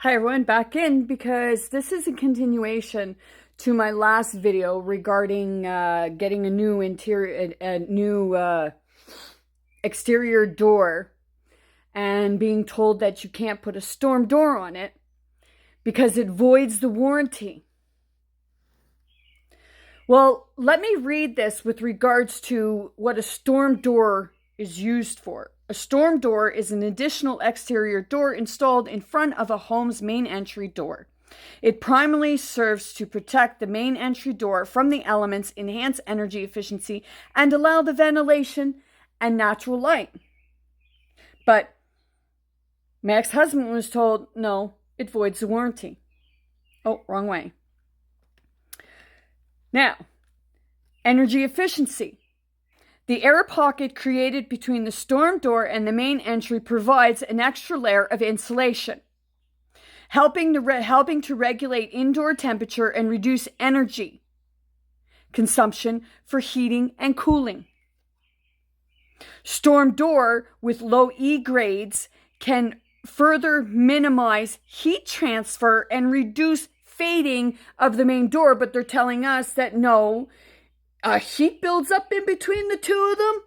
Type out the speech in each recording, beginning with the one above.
Hi everyone, back in because this is a continuation to my last video regarding getting a new exterior door and being told that you can't put a storm door on it because it voids the warranty. Well, let me read this with regards to what a storm door is used for. A storm door is an additional exterior door installed in front of a home's main entry door. It primarily serves to protect the main entry door from the elements, enhance energy efficiency, and allow the ventilation and natural light. But my ex-husband was told, no, it voids the warranty. Oh, wrong way. Now, energy efficiency. The air pocket created between the storm door and the main entry provides an extra layer of insulation, helping to regulate indoor temperature and reduce energy consumption for heating and cooling. Storm door with low E grades can further minimize heat transfer and reduce fading of the main door, but they're telling us that no, heat builds up in between the two of them.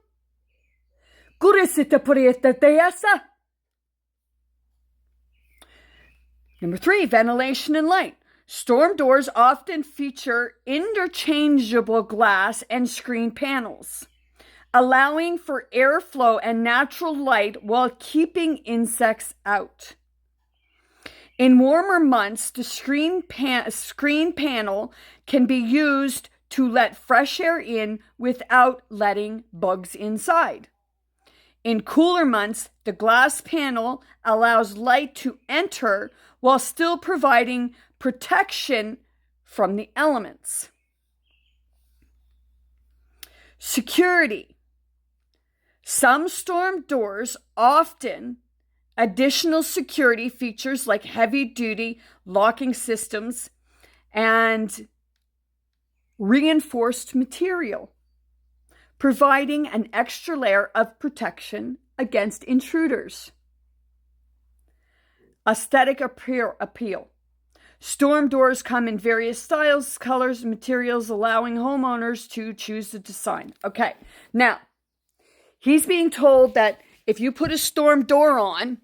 Number 3, ventilation and light. Storm doors often feature interchangeable glass and screen panels, allowing for airflow and natural light while keeping insects out. In warmer months, the screen panel can be used to let fresh air in without letting bugs inside. In cooler months, the glass panel allows light to enter while still providing protection from the elements. Security. Some storm doors often additional security features like heavy-duty locking systems and reinforced material, providing an extra layer of protection against intruders. Aesthetic appeal. Storm doors come in various styles, colors, and materials, allowing homeowners to choose the design. Okay, now, he's being told that if you put a storm door on,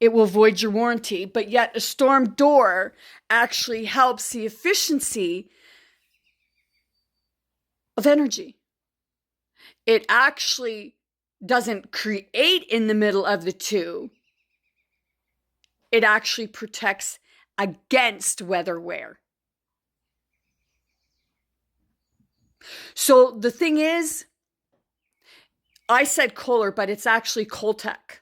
it will void your warranty, but yet a storm door actually helps the efficiency of energy. It actually doesn't create in the middle of the two. It actually protects against weather wear. So the thing is, I said Kohler, but it's actually Coltech.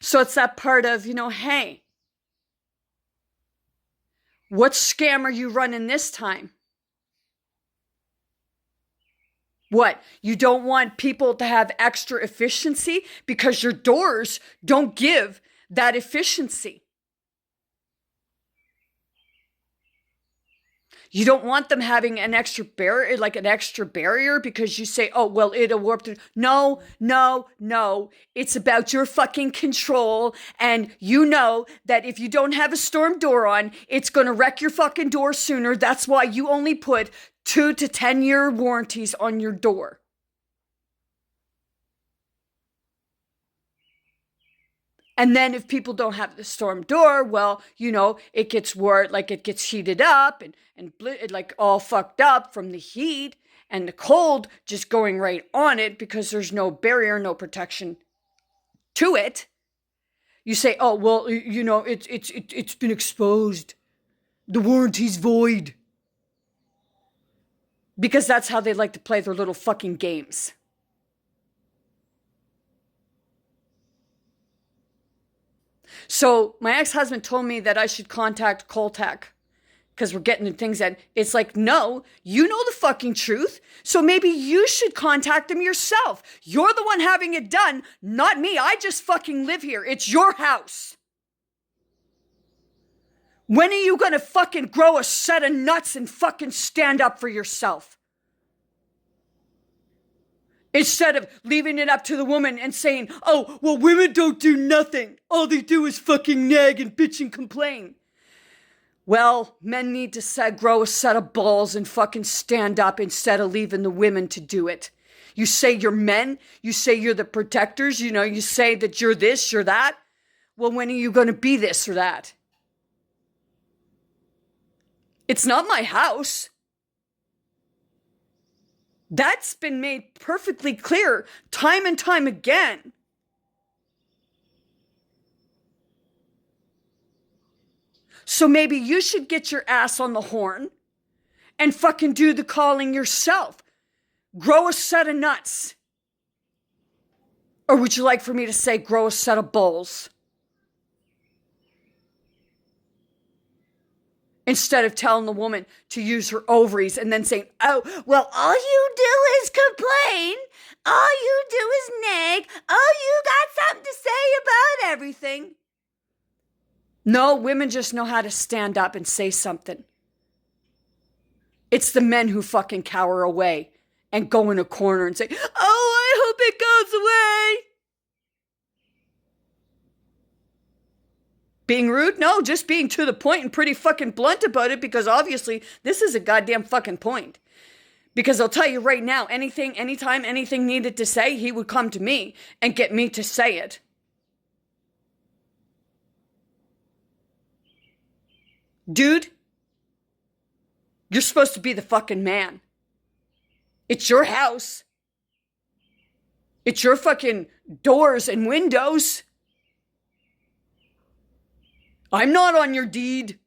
So it's that part of, hey, what scam are you running this time? What? You don't want people to have extra efficiency because your doors don't give that efficiency. You don't want them having an extra barrier, like an extra barrier, because you say, oh, well, it'll warp. No. It's about your fucking control. And you know that if you don't have a storm door on, it's going to wreck your fucking door sooner. That's why you only put 2 to 10 year warranties on your door. And then if people don't have the storm door, well, it gets it gets heated up and like all fucked up from the heat and the cold just going right on it because there's no barrier, no protection to it. You say, oh, well, it's been exposed. The warranty's void. Because that's how they like to play their little fucking games. So my ex-husband told me that I should contact Coltech because we're getting into things that it's like, no, you know the fucking truth. So maybe you should contact them yourself. You're the one having it done, not me. I just fucking live here. It's your house. When are you going to fucking grow a set of nuts and fucking stand up for yourself? Instead of leaving it up to the woman and saying, oh, well, women don't do nothing. All they do is fucking nag and bitch and complain. Well, men need to grow a set of balls and fucking stand up instead of leaving the women to do it. You say you're men. You say you're the protectors. You say that you're this, you're that. Well, when are you going to be this or that? It's not my house. That's been made perfectly clear time and time again. So maybe you should get your ass on the horn and fucking do the calling yourself. Grow a set of nuts. Or would you like for me to say grow a set of balls? Instead of telling the woman to use her ovaries and then saying, oh, well, all you do is complain. All you do is nag. Oh, you got something to say about everything. No, women just know how to stand up and say something. It's the men who fucking cower away and go in a corner and say, oh, I hope it goes away. Being rude? No, just being to the point and pretty fucking blunt about it, because obviously this is a goddamn fucking point. Because I'll tell you right now, anytime anything needed to say, he would come to me and get me to say it. Dude, you're supposed to be the fucking man. It's your house. It's your fucking doors and windows. I'm not on your deed.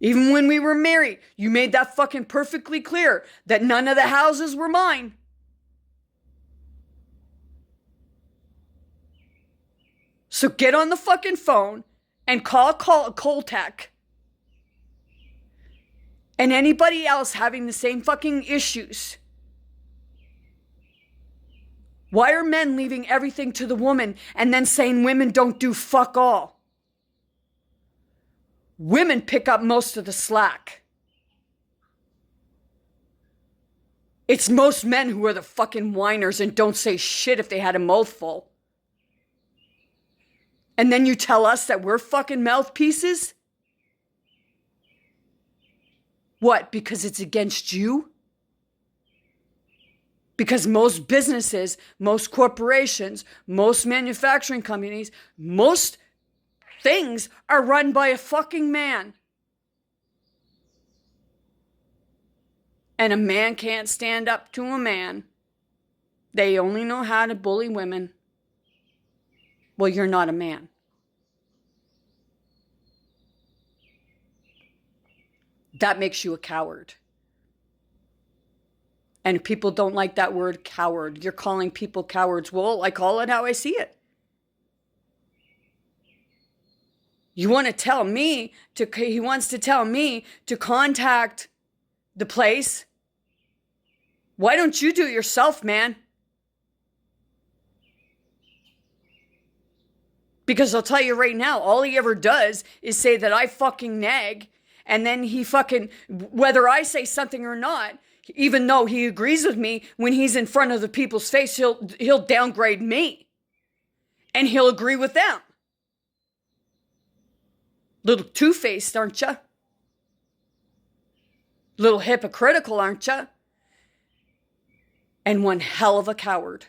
Even when we were married, you made that fucking perfectly clear that none of the houses were mine. So get on the fucking phone and call Coltech and anybody else having the same fucking issues. Why are men leaving everything to the woman and then saying women don't do fuck all? Women pick up most of the slack. It's most men who are the fucking whiners and don't say shit if they had a mouthful. And then you tell us that we're fucking mouthpieces? What, because it's against you? Because most businesses, most corporations, most manufacturing companies, most things are run by a fucking man. And a man can't stand up to a man. They only know how to bully women. Well, you're not a man. That makes you a coward. And if people don't like that word, coward, you're calling people cowards. Well, I call it how I see it. You want to tell me he wants to tell me to contact the place. Why don't you do it yourself, man? Because I'll tell you right now, all he ever does is say that I fucking nag. And then he fucking, whether I say something or not, even though he agrees with me, when he's in front of the people's face, he'll downgrade me. And he'll agree with them. Little two-faced, aren't you? Little hypocritical, aren't you? And one hell of a coward.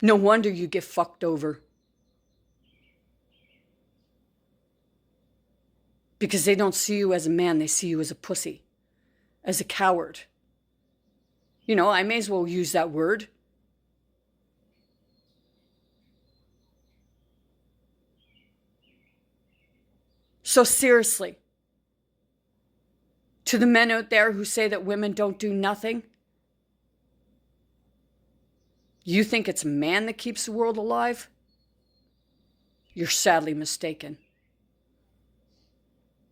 No wonder you get fucked over. Because they don't see you as a man, they see you as a pussy, as a coward. You know, I may as well use that word. So seriously, to the men out there who say that women don't do nothing, you think it's a man that keeps the world alive? You're sadly mistaken.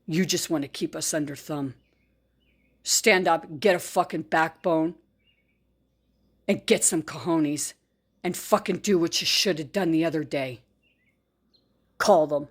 You just want to keep us under thumb. Stand up, get a fucking backbone, and get some cojones, and fucking do what you should have done the other day. call them.